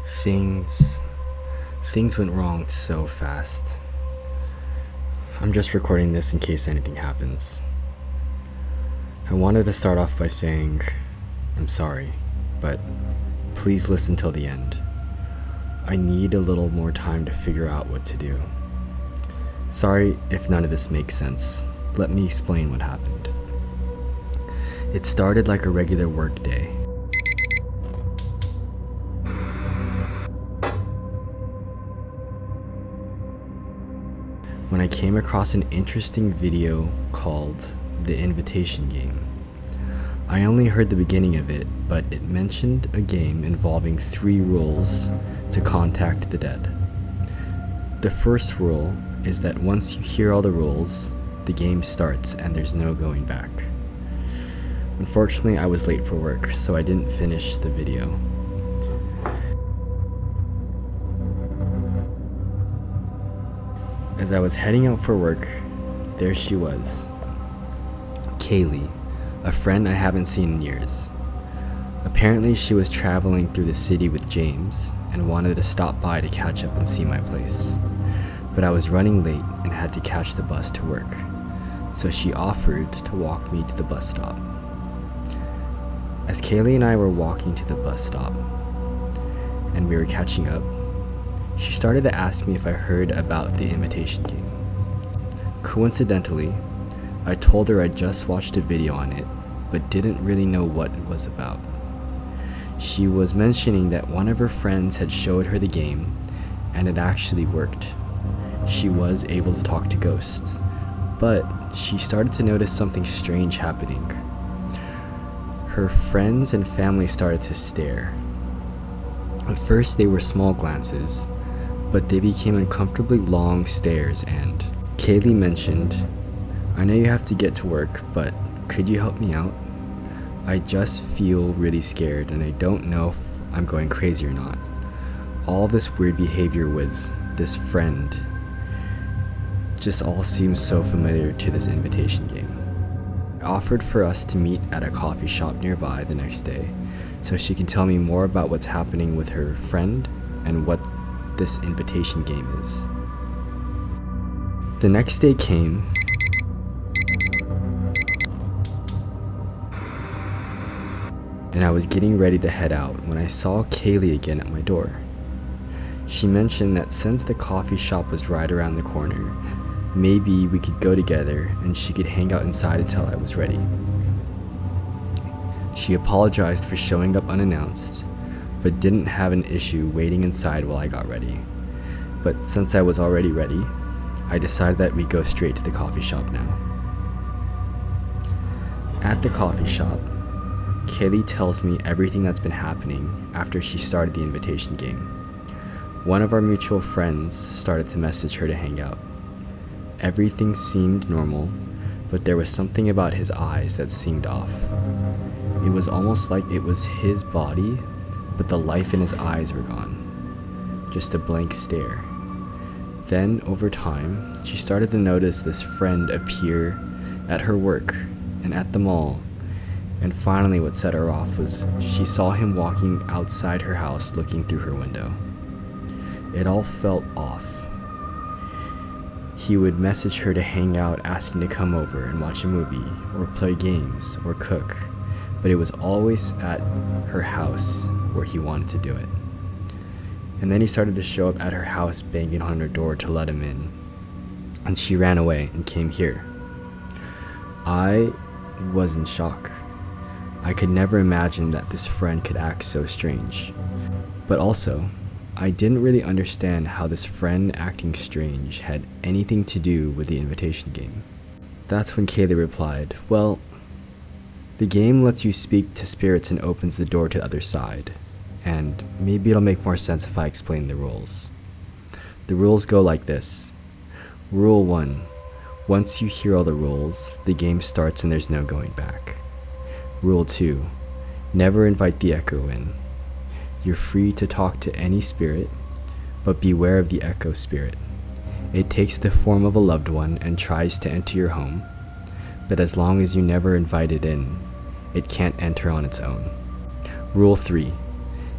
Things things went wrong so fast. I'm just recording this in case anything happens. I wanted to start off by saying I'm sorry, but please listen till the end. I need a little more time to figure out what to do. Sorry if none of this makes sense. Let me explain what happened. It started like a regular work day. When I came across an interesting video called The Invitation Game. I only heard the beginning of it, but it mentioned a game involving 3 rules to contact the dead. The first rule is that once you hear all the rules, the game starts and there's no going back. Unfortunately, I was late for work, so I didn't finish the video. As I was heading out for work, there she was. Kaylee, a friend I haven't seen in years. Apparently she was traveling through the city with James and wanted to stop by to catch up and see my place. But I was running late and had to catch the bus to work, so she offered to walk me to the bus stop. As Kaylee and I were walking to the bus stop and we were catching up, she started to ask me if I heard about the Invitation Game. Coincidentally, I told her I just watched a video on it, but didn't really know what it was about. She was mentioning that one of her friends had showed her the game, and it actually worked. She was able to talk to ghosts, but she started to notice something strange happening. Her friends and family started to stare. At first they were small glances, but they became uncomfortably long stares, and Kaylee mentioned, "I know you have to get to work, but could you help me out? I just feel really scared and I don't know if I'm going crazy or not." All this weird behavior with this friend just all seems so familiar to this Invitation Game. I offered for us to meet at a coffee shop nearby the next day so she can tell me more about what's happening with her friend and what this Invitation Game is. The next day came, and I was getting ready to head out when I saw Kaylee again at my door. She mentioned that since the coffee shop was right around the corner, maybe we could go together and she could hang out inside until I was ready. She apologized for showing up unannounced, but didn't have an issue waiting inside while I got ready. But since I was already ready, I decided that we go straight to the coffee shop now. At the coffee shop, Kaylee tells me everything that's been happening after she started the Invitation Game. One of our mutual friends started to message her to hang out. Everything seemed normal, but there was something about his eyes that seemed off. It was almost like it was his body, but the life in his eyes were gone. Just a blank stare. Then, over time, she started to notice this friend appear at her work and at the mall. And finally what set her off was she saw him walking outside her house looking through her window. It all felt off. He would message her to hang out, asking to come over and watch a movie, or play games, or cook, but it was always at her house where he wanted to do it. And then he started to show up at her house banging on her door to let him in, and she ran away and came here. I was in shock. I could never imagine that this friend could act so strange. But also, I didn't really understand how this friend acting strange had anything to do with the Invitation Game. That's when Kaylee replied, "Well, the game lets you speak to spirits and opens the door to the other side. And maybe it'll make more sense if I explain the rules. The rules go like this. Rule 1. Once you hear all the rules, the game starts and there's no going back. Rule 2. Never invite the echo in. You're free to talk to any spirit, but beware of the echo spirit. It takes the form of a loved one and tries to enter your home, but as long as you never invite it in, it can't enter on its own. Rule 3.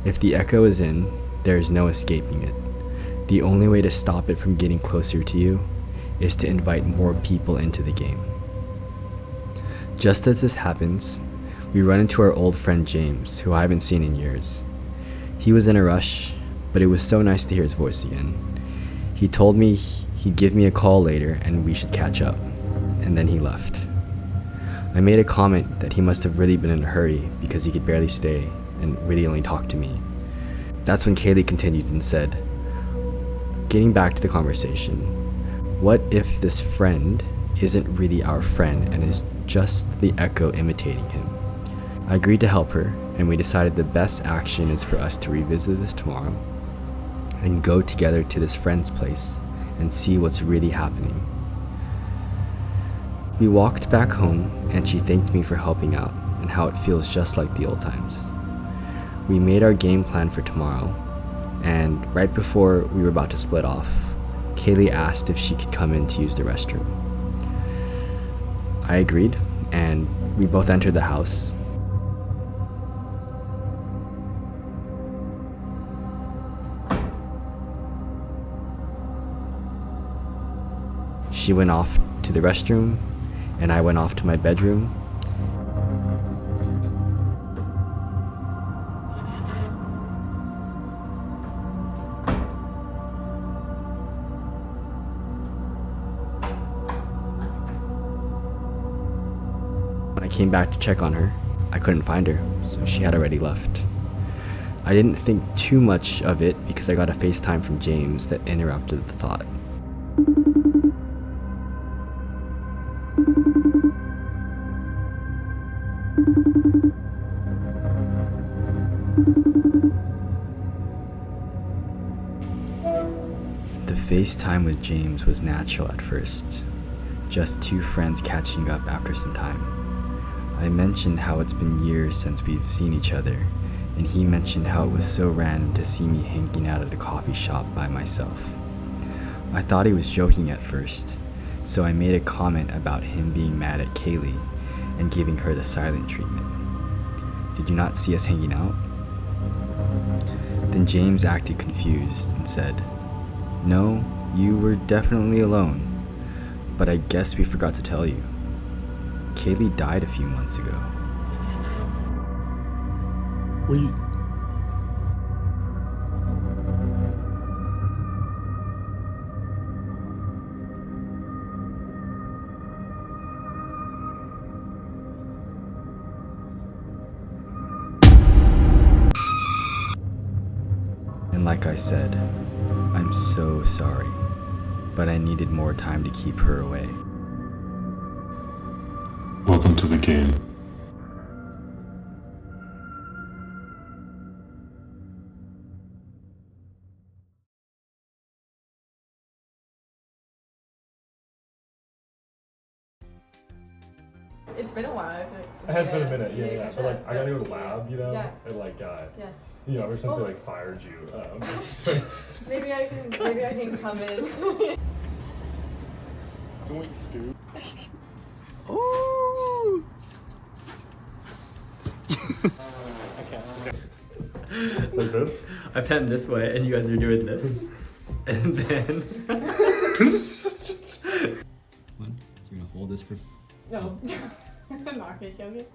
If the echo is in, there is no escaping it. The only way to stop it from getting closer to you is to invite more people into the game. Just as this happens, we run into our old friend James, who I haven't seen in years. He was in a rush, but it was so nice to hear his voice again. He told me he'd give me a call later and we should catch up, and then he left. I made a comment that he must have really been in a hurry because he could barely stay and really only talk to me. That's when Kaylee continued and said, getting back to the conversation, what if this friend isn't really our friend and is just the echo imitating him? I agreed to help her, and we decided the best action is for us to revisit this tomorrow and go together to this friend's place and see what's really happening. We walked back home, and she thanked me for helping out and how it feels just like the old times. We made our game plan for tomorrow, and right before we were about to split off, Kaylee asked if she could come in to use the restroom. I agreed, and we both entered the house. She went off to the restroom, and I went off to my bedroom. When I came back to check on her, I couldn't find her, so she had already left. I didn't think too much of it because I got a FaceTime from James that interrupted the thought. The FaceTime with James was natural at first, just two friends catching up after some time. I mentioned how it's been years since we've seen each other, and he mentioned how it was so random to see me hanging out at a coffee shop by myself. I thought he was joking at first, so I made a comment about him being mad at Kaylee and giving her the silent treatment. Did you not see us hanging out? Then James acted confused and said, no, you were definitely alone, but I guess we forgot to tell you. Kaylee died a few months ago. Wait. And like I said, I'm so sorry, but I needed more time to keep her away. Welcome to the game. It's been a while, I feel like. It has been a minute, you need to yeah. catch But like, up. I gotta go to lab, you know? Yeah. And like, Yeah. you know, ever since Well- they like fired you. Maybe I can come in. Swing scoop. Ooh! Like this? I pen this way, and you guys are doing this. And then... One, you're gonna hold this for... No. I'm not gonna show you.